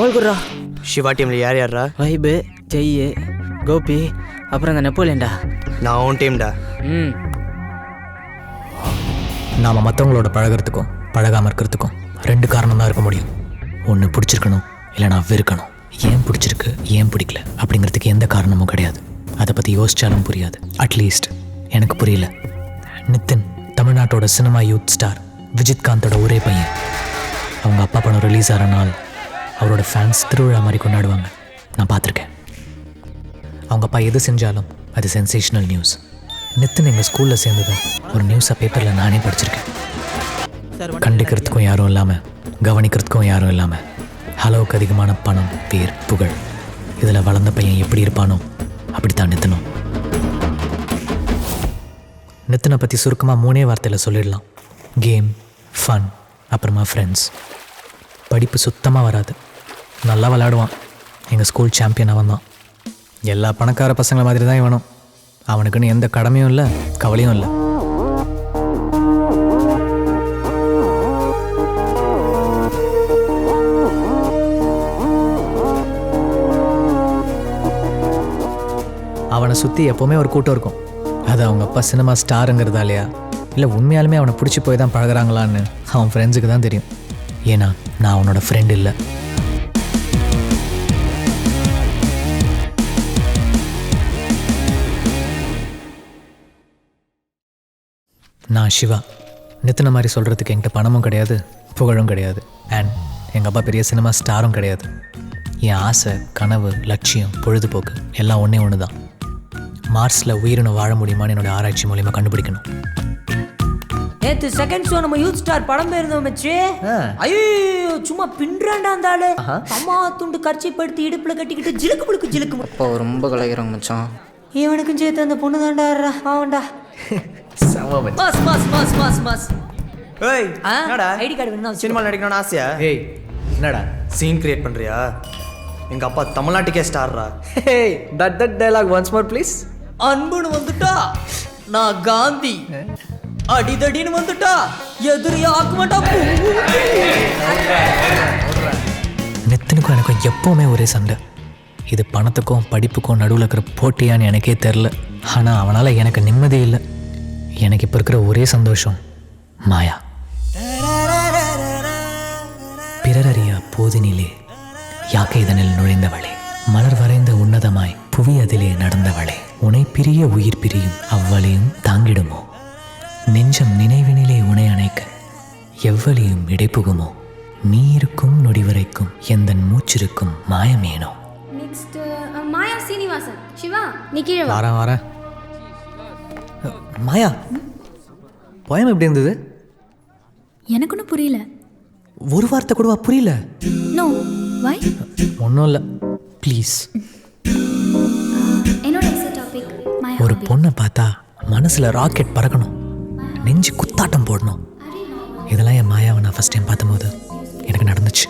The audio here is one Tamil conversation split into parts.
ஓல்குறா சிவா டீமில் யார் யாரா? வைபு, ஜெய்யு, கோபி, அப்புறம் இந்த நெப்போலியன்டா. நான் உன் டீம்டா. நாம் மற்றவங்களோட பழகிறதுக்கும் பழகாமல் இருக்கிறதுக்கும் 2 காரணம் தான் இருக்க முடியும். ஒன்று பிடிச்சிருக்கணும், இல்லை நான் வெறுக்கணும். ஏன் பிடிச்சிருக்கு ஏன் பிடிக்கல அப்படிங்கிறதுக்கு எந்த காரணமும் கிடையாது. அதை பற்றி யோசிச்சாலும் புரியாது. அட்லீஸ்ட் எனக்கு புரியல. நிதின் தமிழ்நாட்டோட சினிமா யூத் ஸ்டார் விஜித்காந்தோட ஒரே பையன். அவங்க அப்பா படம் ரிலீஸ் ஆகிற நாள் அவரோட ஃபேன்ஸ் திருவிழா மாதிரி கொண்டாடுவாங்க. நான் பார்த்துருக்கேன். அவங்க அப்பா எது செஞ்சாலும் அது சென்சேஷனல் நியூஸ். நித்தின் எங்கள் ஸ்கூலில் சேர்ந்ததும் ஒரு நியூஸை பேப்பரில் நானே படிச்சிருக்கேன். கண்டிக்கிறதுக்கும் யாரும் இல்லாமல் கவனிக்கிறதுக்கும் யாரும் இல்லாமல் அளவுக்கு அதிகமான பணம், பேர், புகழ் இதில் வளர்ந்த பையன் எப்படி இருப்பானோ அப்படித்தான் நித்தனும். நித்தனை பற்றி சுருக்கமாக 3 வார்த்தையில் சொல்லிடலாம். கேம், ஃபன், அப்புறமா ஃப்ரெண்ட்ஸ். படிப்பு சுத்தமாக வராது. நல்லா விளையாடுவான். எங்கள் ஸ்கூல் சாம்பியன் அவன் தான். எல்லா பணக்கார பசங்களை மாதிரி தான் இவனும். அவனுக்குன்னு எந்த கடமையும் இல்லை, கவலையும் இல்லை. அவனை சுற்றி எப்போவுமே ஒரு கூட்டம் இருக்கும். அது அவங்க அப்பா சினிமா ஸ்டாருங்கிறதாலையா இல்லை உண்மையாலுமே அவனை பிடிச்சி போய் தான் பழகிறாங்களான்னு அவன் ஃப்ரெண்ட்ஸுக்கு தான் தெரியும். ஏன்னா நான் அவனோட ஃப்ரெண்ட் இல்லை. நான் சிவா. நித்தின மாதிரி சொல்கிறதுக்கு என்கிட்ட பணமும் கிடையாது, புகழும் கிடையாது, அண்ட் எங்கள் அப்பா பெரிய சினிமா ஸ்டாரும் கிடையாது. என் ஆசை, கனவு, லட்சியம், பொழுதுபோக்கு எல்லாம் ஒன்று தான். மார்ஸில் உயிரினம் வாழ முடியுமான்னு என்னோட ஆராய்ச்சி மூலிமா கண்டுபிடிக்கணும். நேத்து செகண்ட் ஷோ நம்ம யூத் ஸ்டார் படம் போயிருந்தோம் மச்சி. ஐயோ சும்மா பின்றாண்டா அந்த ஆளு. அம்மா துண்டு கர்ச்சி படுத்தி இடுப்புல கட்டிக்கிட்டு ஜிலுக்கு புழுக்கு ஜிலுக்கு. அப்போ ரொம்ப கலைக்கிறாங்க மச்சான். இவனுக்கும் சேர்த்து அந்த பொண்ணு தாண்டா ஆவண்டா. Mass mass mass mass mass. ஏய் என்னடா ஐடி கார்டு வேணும் சினிமாவில் நடிக்கணும்னு ஆசையா? ஏய் என்னடா சீன் கிரியேட் பண்ணுறியா? எங்கள் அப்பா தமிழ்நாட்டுக்கே ஸ்டார்ரா. Hey, that dialogue once more please. அன்புன்னு வந்துட்டா நான் காந்தி, அடிதடின்னு வந்துட்டா எதிரியா ஆக்குமாட்டா. நித்தினுக்கும் எனக்கும் எப்போவுமே ஒரே சண்டை. இது பணத்துக்கும் படிப்புக்கும் நடுவில் இருக்கிற போட்டியான்னு எனக்கே தெரில. ஆனால் அவனால் எனக்கு நிம்மதி இல்லை. எனக்கு இப்போ இருக்கிற ஒரே சந்தோஷம் மாயா. பிறரறியா போதினிலே யாக்கை இதனில் நுழைந்தவளே, மலர் வரைந்த உன்னதமாய் புவி அதிலே நடந்தவளே, உனை பிரிய உயிர் பிரியும் அவ்வளையும் தாங்கிடுமோ, நெஞ்சம் நினைவினிலே உனை அணைக்க எவ்வளியும் இடைப்புகுமோ, நீ இருக்கும் நொடிவரைக்கும் எந்தன் மூச்சிருக்கும் மாயமேனோ. நெக்ஸ்ட் மாயா சீனிவாசன். சிவா நீ கீழே வா. வரேன். மாயா, போயம் எப்படி இருந்தது? எனக்கு ஒன்றும் புரியல. ஒரு வார்த்தை கூடவா புரியல? No why? ஒன்றும் இல்லை, ப்ளீஸ். என்னோட எக்ஸாம் டாபிக் மாயா. ஒரு பொண்ணை பார்த்தா மனசில் ராக்கெட் பறக்கணும், நெஞ்சு குத்தாட்டம் போடணும். இதெல்லாம் என் மாயாவை நான் ஃபஸ்ட் டைம் பார்த்தபோது எனக்கு நடந்துச்சு.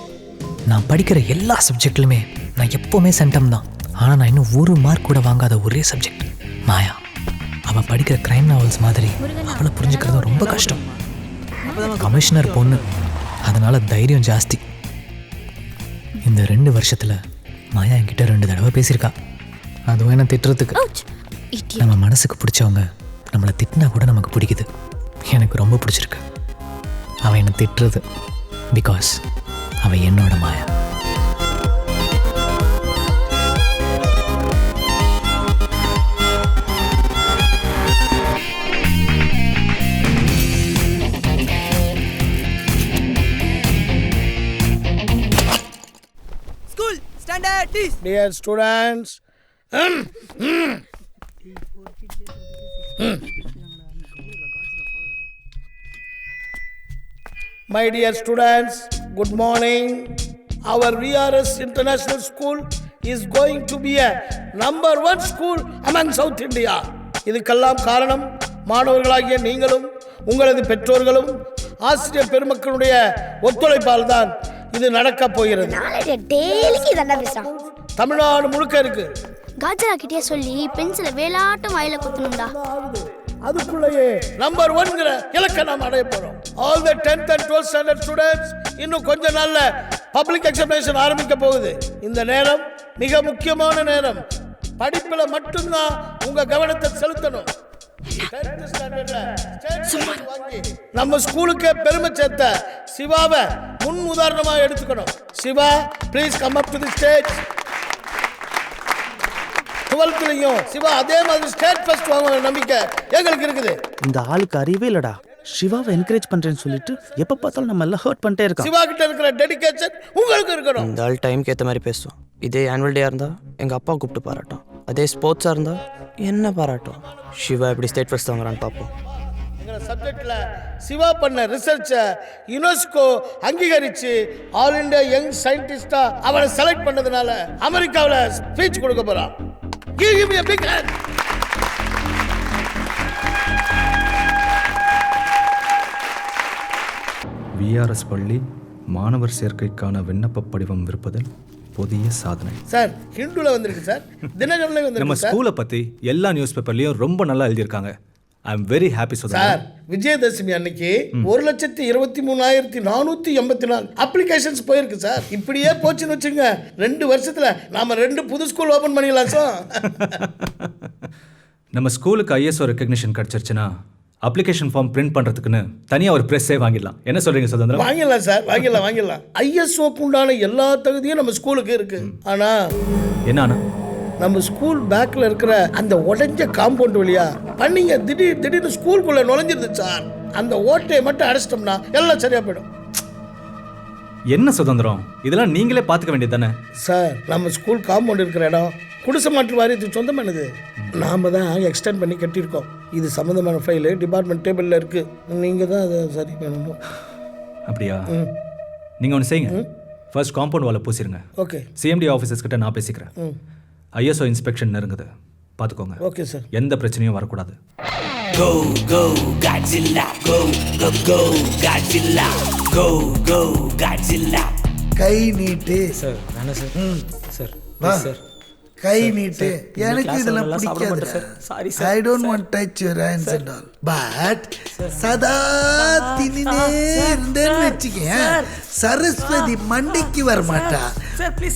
நான் படிக்கிற எல்லா சப்ஜெக்ட்லையுமே நான் எப்போவுமே சென்டம் தான். ஆனால் நான் இன்னும் ஒரு மார்க் கூட வாங்காத ஒரே சப்ஜெக்ட் மாயா. அவள் படிக்கிற க்ரைம் நாவல்ஸ் மாதிரி அவளை புரிஞ்சுக்கிறது ரொம்ப கஷ்டம். கமிஷனர் பொண்ணு, அதனால் தைரியம் ஜாஸ்தி. இந்த 2 வருஷத்தில் மாயா என்கிட்ட 2 தடவை பேசியிருக்கா. அதுவும் என்ன திட்டுறதுக்கு. நம்ம மனசுக்கு பிடிச்சவங்க நம்மளை திட்டினா கூட நமக்கு பிடிக்குது. எனக்கு ரொம்ப பிடிச்சிருக்கு அவன் என்னை திட்டுறது. பிகாஸ் அவன் என்னோட மாயா. Dear students, my dear students, good morning. Our VRS International School is going to be a number 1 school among South India. இதுக்கெல்லாம் காரணம் மாணவர்களாகிய நீங்களும் உங்களது பெற்றோர்களும் ஆசிரியர் பெருமக்களுடைய ஒத்துழைப்பால் தான் இது நடக்க போகிறது. டெய்லிக்கு இதெல்லாம் பேசுறான். தமிழ்நாடு முழுக்க இருக்கு. காஜரா கிட்டே சொல்லி பென்சில வேலாட்டம் வாயில குத்தணும்டா. அதுக்குள்ளேயே நம்பர் 1ங்கற இலக்கை நாம் அடைய போறோம். All the 10th and 12th standard students இன்னும் கொஞ்ச நாள்ல பப்ளிக் எக்ஸாமினேஷன் ஆரம்பிக்க போகுது. இந்த நேரம் மிக முக்கியமான நேரம். படிப்புல மட்டும்தான் உங்க கவனத்தை செலுத்தணும். 10th ஸ்டாண்டர்ட்ல நம்ம ஸ்கூலுக்கு பெருமை சேர்த்த சிவாவை முன் உதாரணமா எடுத்துக்கணும். Shiva, please come up to the stage. 12th Shiva அதே மாதிரி ஸ்டேட் ஃபர்ஸ்ட் வாங்குற நம்பிக்கை எங்களுக்கு இருக்குது. இந்த ஆளுக்கு அறிவே இல்லடா. சிவாவை என்கரேஜ் பண்றேன்னு சொல்லிட்டு எப்ப பார்த்தாலும் நம்ம எல்லாம் ஹர்ட் பண்ணிட்டே இருக்கோம். சிவா கிட்ட இருக்கிற டெடிகேஷன் உங்களுக்கு இருக்கணும். இந்த ஆள் டைம்க்கு ஏற்ற மாதிரி பேசுவோம். இதே ஆனுவல் டேயாக இருந்தால் எங்கள் அப்பா கூப்பிட்டு பாராட்டும். அதே ஸ்போர்ட்ஸாக இருந்தால் என்ன பாராட்டும். சிவா எப்படி ஸ்டேட் ஃபர்ஸ்ட் வாங்குறான்னு பார்ப்போம். எங்க சப்ஜெக்ட்ல சிவா பண்ண ரிசர்ச்சை யுனெஸ்கோ அங்கீகரிச்சு ஆல் இந்தியா யங் சயின்டிஸ்டா அவனை செலக்ட் பண்ணதுனால அமெரிக்காவில் ஸ்பீச் கொடுக்க போறான். Give him a big hand. VRS பள்ளி மாணவர் சேர்க்கைக்கான விண்ணப்ப படிவம் விற்பதில் புதிய சாதனை. சார் ஹிந்துல வந்திருக்கு சார், தினகரன்ல வந்திருக்கு. நம்ம ஸ்கூலை பத்தி எல்லா நியூஸ் பேப்பர்லயும் ரொம்ப நல்லா எழுதியிருக்காங்க. I am very happy sir. Vijayadashami அன்னைக்கு 1,23,484 அப்ளிகேஷன்ஸ் போயிருக்கு சார். இப்படியே போச்சுன்னு வச்சுங்க 2 வருஷத்துல நாம 2 புது ஸ்கூல் ஓபன் பண்ணிடலாம் சார். நம்ம ஸ்கூலுக்கு ISO ரெகக்னிஷன் கிடைச்சிருச்சுன்னா அப்ளிகேஷன் ஃபார்ம் பிரிண்ட் பண்றதுக்குன்னு தனியா ஒரு பிரஸ்ஸே வாங்கிடலாம். என்ன சொல்றீங்க சுதந்திரம்? வாங்கிடலாம் சார், வாங்கிடலாம். ISOக்கு உண்டான எல்லா தகுதியும் நம்ம ஸ்கூலுக்கு இருக்கு. ஆனா என்ன நம்ம ஸ்கூல் பேக்ல இருக்கிற அந்த உடைஞ்ச காம்பவுண்ட் வழியா பண்ணீங்க திடீர்னு ஸ்கூலுக்குள்ள நுழைஞ்சிருது சார். அந்த ஓட்டையை மட்டும் அடைச்சிட்டோம்னா எல்லாம் சரியா போயிடும். என்ன சுதந்திரம், இதெல்லாம் நீங்களே பார்த்துக்க வேண்டியது தானே சார். நம்ம ஸ்கூல் காம்பவுண்ட் இருக்கிற இடம் குடிசை மாற்று வாரியத்துக்கு சொந்தமானது. நாம தான் எக்ஸ்டெண்ட் பண்ணி கட்டியிருக்கோம். இது சம்மந்தமான ஃபைலு டிபார்ட்மெண்ட் டேபிளில் இருக்கு. நீங்கள் தான் அதை சரி பண்ணணும். அப்படியா? நீங்கள் ஒன்று செய்யுங்க. ஃபர்ஸ்ட் காம்பவுண்ட் வாலை பூசிருங்க. ஓகே. CMD ஆஃபீஸர்ஸ் கிட்ட நான் பேசிக்கிறேன். ISO இன்ஸ்பெக்ஷன் நெருங்குது, பார்த்துக்கோங்க. Okay sir. எந்த பிரச்சனையும் வரக்கூடாது. Go go Godzilla, go go go Godzilla, go go Godzilla. கை நீட்டு சார். வேணாம் சார். சார் சார் கை நீட்டு. எனக்கு இதெல்லாம் பிடிக்காது sir. Sorry I sir. don't want to touch your hands and all. But சதா தினினே இருந்தேன்னு வச்சுக்கேன், சரஸ்வதி மண்டைக்கு வர மாட்டா.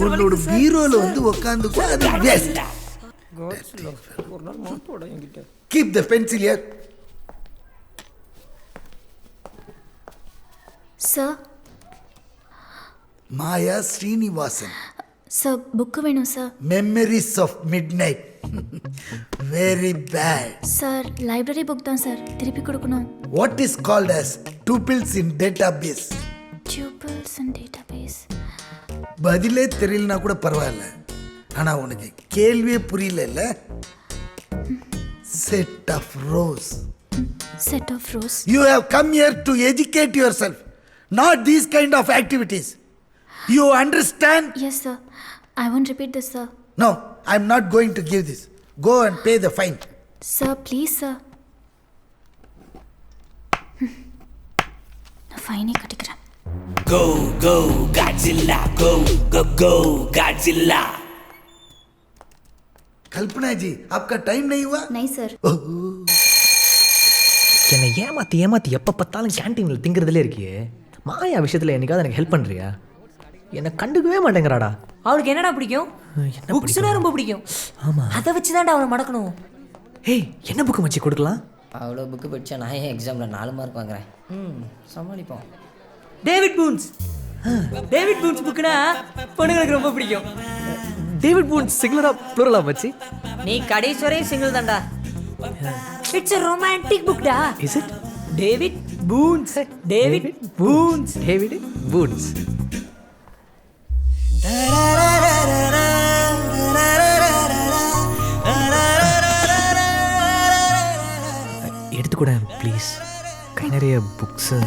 உன்னோட பீரோல வந்து உட்காந்துக்கோ. அது waste. Keep the pencil here. Sir. Maya Srinivasan. Sir book வேணும் sir. Memories of Midnight. Very bad. Sir library book தான் சார், திருப்பி கொடுக்கணும். What is called as tuples in database? Tuples in database. பதிலே தெரியலனா கூட பரவாயில்ல, ஆனா உனக்கு கேள்வியே புரியல. Set of rows. Set of rows. You have come here to educate yourself, not these kind of activities. You understand? Yes sir. I won't repeat this sir. No, I'm not going to give this. Go and pay the fine. Sir, please sir. நான் ஃபைனே கட்டிக்கிறேன். Go go Godzilla, go go go Godzilla. कल्पना जी, आपका टाइम नहीं हुआ? नहीं सर. என்னை ஏமாற்றி எப்போ பார்த்தாலும் கேன்டீனில் திங்கிறதுலே இருக்கியே. மாயா விஷயத்தில் என்னைக்காவது எனக்கு ஹெல்ப் பண்ணுறியா? என்னை கண்டுக்கவே மாட்டேங்கிறாடா. அவளுக்கு என்னடா பிடிக்கும்? புக்ஸ்னா ரொம்ப பிடிக்கும். ஆமாம், அதை வச்சு தான்டா அவனை மடக்கணும். ஏய் என்ன புக்கு மச்சி கொடுக்கலாம்? அவ்வளோ புக்கு படித்தா நான் ஏன் எக்ஸாமில் 4 மார்க் வாங்குறேன். சமாளிப்போம். David Boons. டேவிட் பூன்ஸ் புக்குனா பொண்ணுங்களுக்கு ரொம்ப பிடிக்கும். டேவிட் பூன்ஸ் சிங்குலரா ப்ளூரலா மச்சி? நீ கடைசி வரையும் சிங்கிள் தான்டா. இட்ஸ் a romantic book டா. Is it? David Boons. David Boons. David Boons. எடுத்துக்கூட ப்ளீஸ். கை நிறைய புக்ஸு.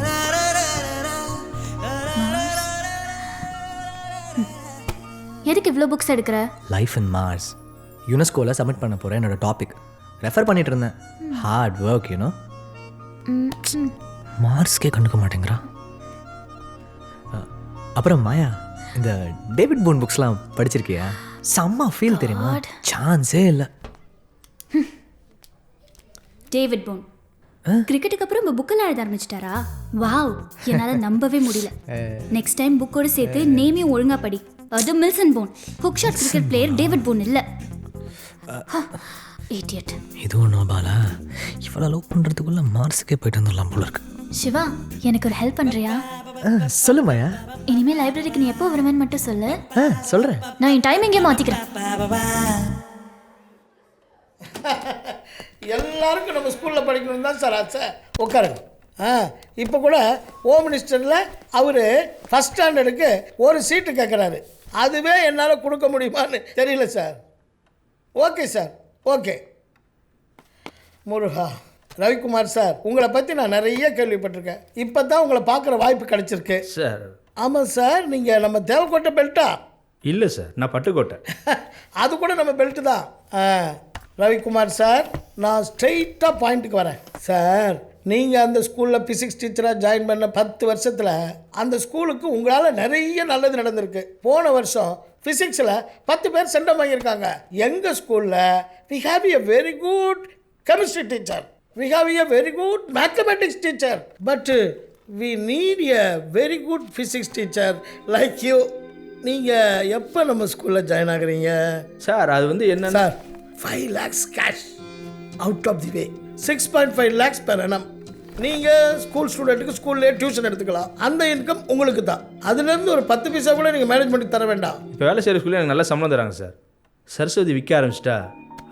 எதுக்கு இவ்வளோ புக்ஸ் எடுக்கிற? லைஃப் இன் மார்ஸ் யுனெஸ்கோவில் சப்மிட் பண்ண போகிறேன். என்னோட டாபிக் ரெஃபர் பண்ணிட்டு இருந்தேன். Hard work you know. மார்ஸ்க்கே கண்டுக்க மாட்டேங்கிறா. அப்புறம் மாயா, இந்த டேவிட் பூன் புக்ஸ்லாம் படிச்சிருக்கியா? செம்ம ஃபீல் தெரியுமா? சான்ஸே இல்லை. டேவிட் போன் கிரிக்கெட்டுக்கு அப்புறம் இப்போ புக்கெல்லாம் எழுத ஆரம்பிச்சிட்டாரா? வாவ், என்னால் நம்பவே முடியல. நெக்ஸ்ட் டைம் புக்கோடு சேர்த்து நேமையும் ஒழுங்காக படி. அது Mills and Boon, hook shot cricket player David Boon இல்லை. இடியட். இது ஒன்றும் பாலா, இவ்வளோ லவ் பண்ணுறதுக்குள்ள மார்ஸுக்கே போயிட்டு வந்துடலாம் போல இருக்கு. சிவா, எனக்கு ஒரு ஹெல்ப் பண்ணுறியா? சொல்லு மாயா. இனிமேல் லைப்ரரிக்கு நீ எப்போ வருவேன்னு மட்டும் சொல்லு. சொல்கிறேன். நான் என் டைமிங்கே மாற்றிக்கிறேன். எல்லாருக்கும் நம்ம ஸ்கூலில் படிக்கணும் தான் சார் ஆசை. உட்காருங்க. இப்போ கூட ஹோம் மினிஸ்டரில் அவர் ஃபஸ்ட் ஸ்டாண்டர்டுக்கு ஒரு சீட்டு கேட்குறாரு. அதுவே என்னால் கொடுக்க முடியுமான்னு தெரியல sir. Okay sir, okay. Muruga, Ravikumar sir, உங்களை பற்றி நான் நிறைய கேள்விப்பட்டிருக்கேன். இப்போ தான் உங்களை பார்க்குற வாய்ப்பு கிடைச்சிருக்கு சார். ஆமாம் சார், நீங்கள் நம்ம தேவக்கோட்டை பெல்ட்டா? இல்லை சார், நான் பட்டுக்கோட்டை. அது கூட நம்ம பெல்ட்டு தான். ரவிக்குமார் சார், நான் ஸ்ட்ரெயிட்டாக பாயிண்ட்டுக்கு வரேன் சார். நீங்கள் அந்த ஸ்கூலில் ஃபிசிக்ஸ் டீச்சராக ஜாயின் பண்ண 10 வருஷத்தில் அந்த ஸ்கூலுக்கு உங்களால் நிறைய நல்லது நடந்திருக்கு. போன வருஷம் ஃபிசிக்ஸில் 10 பேர் சென்டம் வாங்கியிருக்காங்க. எங்கள் ஸ்கூலில் we have a very good chemistry teacher, we have a very good mathematics teacher, but we need a very good physics teacher like you. நீங்கள் எப்போ நம்ம ஸ்கூலில் ஜாயின் ஆகுறீங்க? சார் அது வந்து என்ன sir, 5 lakhs cash out of the way, 6.5 lakhs per annum. நீங்கள் ஸ்கூல் ஸ்டூடெண்ட்டுக்கு ஸ்கூல்லேயே டியூஷன் எடுத்துக்கலாம். அந்த இன்கம் உங்களுக்கு தான். அதுலேருந்து ஒரு 10 பைசா கூட நீங்கள் மேனேஜ்மெண்ட்டுக்கு தர வேண்டாம். இப்போ வேலை செய்கிற ஸ்கூலில் எனக்கு நல்லா சம்பளம் தராங்க சார். சரஸ்வதி விற்க ஆரம்பிச்சிட்டா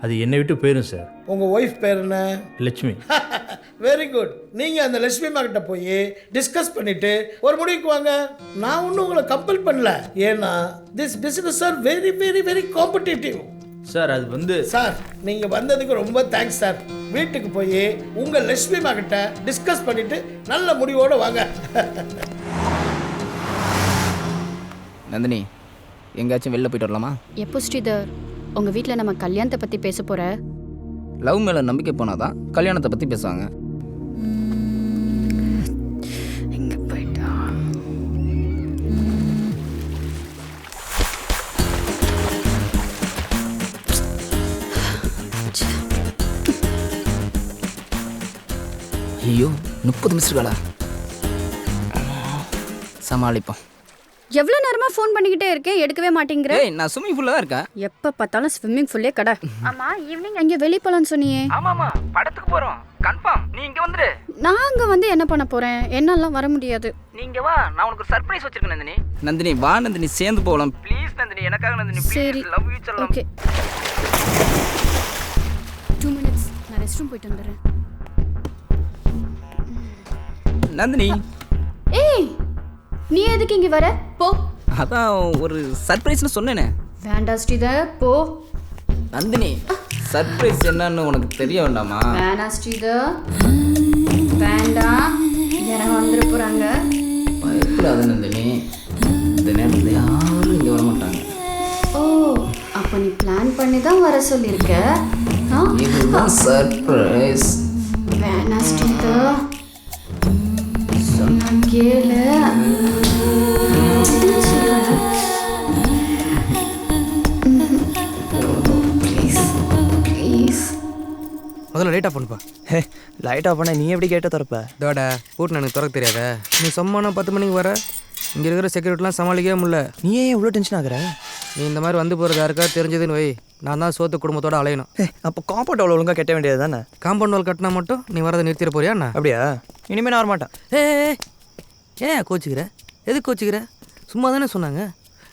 அது என்னை விட்டு போயிடும் சார். உங்கள் ஒய்ஃப் பேர் என்ன? லட்சுமி. Very good. நீங்கள் அந்த லட்சுமி கிட்ட போய் டிஸ்கஸ் பண்ணிவிட்டு ஒரு முடிவுக்கு வாங்க. நான் ஒன்றும் உங்களை கம்பல் பண்ணல. ஏன்னா this business are very very very competitive sir. அது வந்து சார், நீங்கள் வந்ததுக்கு ரொம்ப தேங்க்ஸ் சார். வீட்டுக்கு போய் உங்கள் லட்சுமி கிட்ட டிஸ்கஸ் பண்ணிவிட்டு நல்ல முடிவோடு வாங்க. நந்தினி, எங்கேயாச்சும் வெளில போயிட்டு வரலாமா? எப்போ ஸ்ரீதர், உங்கள் வீட்டில் நம்ம கல்யாணத்தை பற்றி பேச போகிற? லவ் மேலே நம்பிக்கை போனால் தான் கல்யாணத்தை பற்றி பேசுவாங்க. எங்கே போயிட்டா? ஐயோ, 30 மிஸ்டர்களா? சமாளிப்போம். எவ்வளோ நேரமாக ஃபோன் பண்ணிக்கிட்டே இருக்கேன், எடுக்கவே மாட்டேங்கிற. ஏய், நான் ஸ்விம்மிங் பூலில் தான் இருக்கேன். எப்போ பார்த்தாலும் ஸ்விம்மிங் ஃபுல்லே கடை. ஆமாம், ஈவினிங் எங்கே வெளியே போகலான்னு சொன்னியே? ஆமாம்மா, படத்துக்கு போகிறோம். கன்ஃபார்ம் நீ இங்கே வந்துடு. நான் அங்கே வந்து என்ன பண்ண போகிறேன்? என்னாலாம் வர முடியாது. நீங்க வா, நான் உனக்கு ஒரு சர்ப்ரைஸ் வச்சிருக்கேன் நந்தினி. நந்தினி வா நந்தினி, சேர்ந்து போகலாம் ப்ளீஸ் நந்தினி, எனக்காக நந்தினி சரி, ப்ளீஸ். லவ் யூ சொல்லலாம். ஓகே, 2 minutes, நான் ரெஸ்ட் ரூம் போயிட்டு வந்துடுறேன். நந்தினி. ஏய், நீ எதுக்கு இங்கே வர? போ. அதான் ஒரு சர்ப்ரைஸ்னு சொன்னேனே. வேண்டாம் ஸ்ரீதர், போ. நந்தினி, சர்ப்ரைஸ் என்னன்னு உனக்கு தெரிய வேண்டாமா? வேண்டாம் ஸ்ரீதர், வேண்டாம். யாரும் வந்துட போகிறாங்க. பயப்படாத நந்தினி, இந்த நேரத்தில் யாரும் இங்கே வர மாட்டாங்க. ஓ, அப்போ நீ பிளான் பண்ணி தான் வர சொல்லியிருக்க. இதுதான் சர்ப்ரைஸ். வேணாம் ஸ்ரீதர், சொன்னா கேளு. முதல்ல லைட் ஆஃப் பண்ணுப்பா. ஹே, லைட் ஆஃப் பண்ண நீ எப்படி கேட்ட திறப்ப? தோட கூட்டு எனக்கு திறக்க தெரியாத. நீ சும்மா 10 மணிக்கு வர, இங்கே இருக்கிற செக்யூரிட்டிலாம் சமாளிக்கவே முடியல. நீ ஏன் இவ்வளோ டென்ஷன் ஆகுற? நீ இந்த மாதிரி வந்து போகிறது யாருக்கா தெரிஞ்சதுன்னு வை, நான் தான் சோத்து குடும்பத்தோட அலையணும். அப்போ காம்பவுண்ட் வால் ஒழுங்காக கட்ட வேண்டியது தானே? காம்பவுண்ட் வால் கட்டினா மட்டும் நீ வரதை நிறுத்திட போறியா என்ன? அப்படியா? இனிமேல் நான் வரமாட்டேன். ஏன் கோச்சிக்கிற? எதுக்கு கோச்சிக்கிற? சும்மா தானே சொன்னாங்க.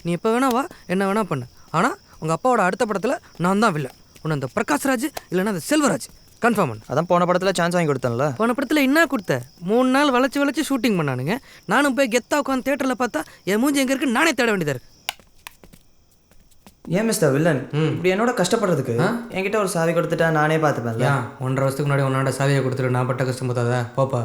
நீ எப்போ வேணா வா, என்ன வேணா பண்ணு. ஆனால் உங்கள் அப்பாவோட அடுத்த படத்தில் நான் தான் வில்லன். உன்னை அந்த பிரகாஷ்ராஜ் இல்லைன்னா அந்த செல்வராஜ் கன்ஃபார்ம் பண்ணு. அதான் போன படத்தில் சான்ஸ் வாங்கி கொடுத்தேன்ல. போன படத்தில் என்ன கொடுத்த? 3 நாள் வளைச்சி ஷூட்டிங் பண்ணானுங்க. நானும் போய் கெத்தா உட்காந்து தேட்டரில் பார்த்தா என் மூஞ்சி எங்கே இருக்குன்னு நானே தேட வேண்டியதாக இருக்கு. ஏன் மிஸ்டர் வில்லன் இப்படி என்னோட கஷ்டப்படுறதுக்கு என்கிட்ட ஒரு சாவி கொடுத்துட்டா நானே பார்த்துப்பேன்ல. 1.5 வருஷத்துக்கு முன்னாடி உன்னோட சாவியை கொடுத்துட்டு நான் பட்ட கஷ்டம் பார்த்தாதா? போப்பா.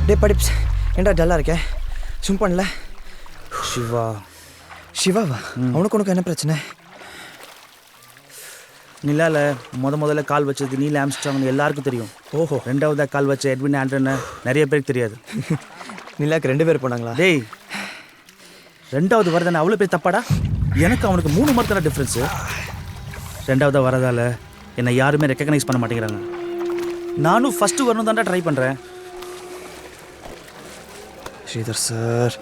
டே படிப்ஸ் ஏன்டா டல்லாக இருக்கேன்? சும் பண்ணல. சிவாவா? அவனுக்கு என்ன பிரச்சனை? நிலால முதல்ல கால் வச்சது நீல் ஆம்ஸ்ட்ராங்னு எல்லாருக்கும் தெரியும். ஓஹோ. 2வது கால் வச்ச எட்வின் ஆண்டர்னு நிறைய பேருக்கு தெரியாது. நிலாக்கு 2 பேர் போனாங்களா? டேய் 2வது வரதானே அவ்வளோ பேர் தப்பாடா? எனக்கு அவனுக்கு 3 மார்க் தானே டிஃப்ரென்ஸு. 2வது வரதால என்னை யாருமே ரெக்கக்னைஸ் பண்ண மாட்டேங்கிறாங்க. நானும் ஃபஸ்ட்டு வரணும் தான்டா ட்ரை பண்ணுறேன். ஸ்ரீதர் சார்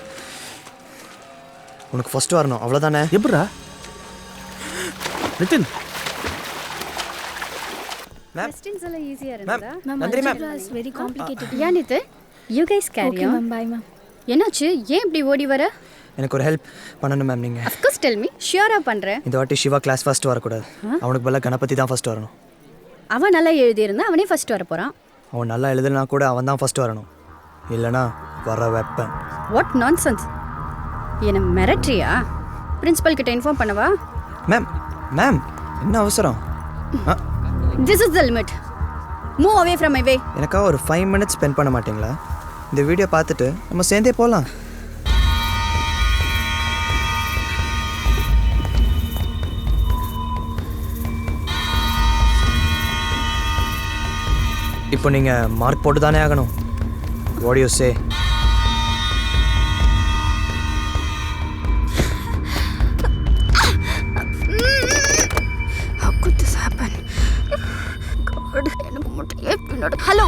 உனக்கு ஃபர்ஸ்ட் வரணும் அவ்வளோதானே? எப்படா நிதின்? क्वेश्चंस எல்லாம் ஈஸியா மேம் இருந்ததா? Nandini ma'am very complicated. Yeah Nithu you guys carry on. By ma'am. என்னாச்சு? ஏன் இப்படி ஓடி வர? எனக்கு ஒரு ஹெல்ப் பண்ணணும் மேம். நீங்கள் of course tell me. ஷியரா பண்றேன். இந்த வாட்டி சிவா கிளாஸ் ஃபர்ஸ்ட் வரக்கூடாது. அவனுக்கு பதிலாக கணபதி தான் ஃபர்ஸ்ட் வரணும். அவன் நல்லா எழுதி இருந்தா அவனே ஃபர்ஸ்ட் வர போறான். அவன் நல்லா எழுதுனா கூட அவன் தான் ஃபர்ஸ்ட் வரணும். இல்லைனா வர வெப்பன். What nonsense. என்ன மிரட்ரியா? பிரின்சிபல் கிட்ட இன்ஃபார்ம் பண்ணவா? மேம் மேம் என்ன அவசரம்? This is the limit. Move away from my way. எனக்காக ஒரு 5 minutes ஸ்பெண்ட் பண்ண மாட்டீங்களா? இந்த வீடியோ பார்த்துட்டு நம்ம சேர்ந்தே போகலாம். இப்போ நீங்கள் மார்க் போட்டு தானே ஆகணும். What do you say? How could this happen? God, எனக்கு மட்டும் ஏன் பின்னாடி? ஹலோ.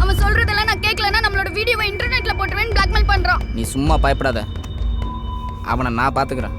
அவன் சொல்றதெல்லாம் நான் கேட்கலன்னா நம்மளோட வீடியோவை இன்டர்நெட்ல போட்டுருவேன் பிளாக்மெயில் பண்றான். நீ சும்மா பயப்படாத, அவனை நான் பார்த்துக்கிறேன்.